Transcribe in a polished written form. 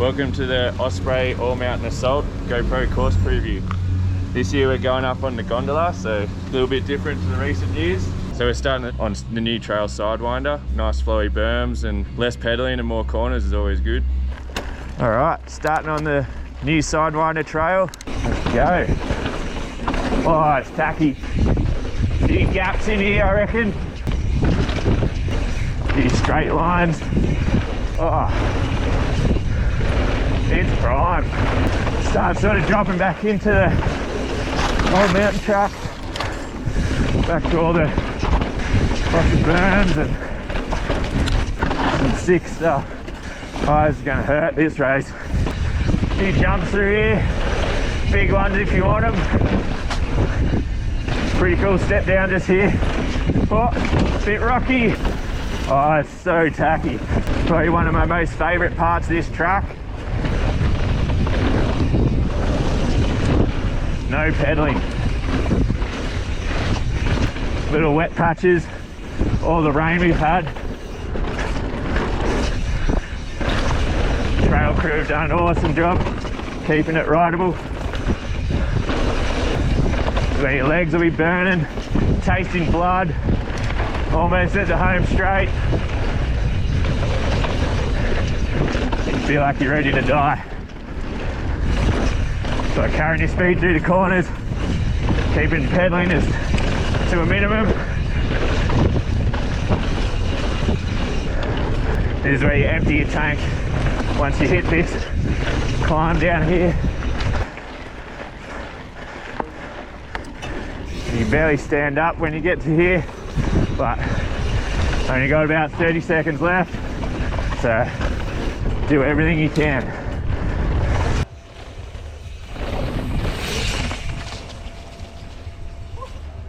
Welcome to the Osprey All-Mountain Assault GoPro Course Preview. This year we're going up on the gondola, so a little bit different to the recent years. So we're starting on the new trail Sidewinder. Nice flowy berms and less pedaling and more corners is always good. All right, starting on the new Sidewinder trail. Let's go. Oh, it's tacky. Few gaps in here, I reckon. Few straight lines. Oh. It's prime. Start sort of dropping back into the old mountain track. Back to all the lots of berms and some sick stuff. Oh, this is going to hurt this race. A few jumps through here. Big ones if you want them. Pretty cool step down just here. Oh, a bit rocky. Oh, it's so tacky. Probably one of my most favourite parts of this track. No pedaling. Little wet patches, all the rain we've had. Trail crew have done an awesome job keeping it rideable. Where your legs will be burning, tasting blood, almost at the home straight. You feel like you're ready to die. So carrying your speed through the corners, keeping pedaling to a minimum. This is where you empty your tank once you hit this climb down here. You can barely stand up when you get to here, but only got about 30 seconds left, so do everything you can.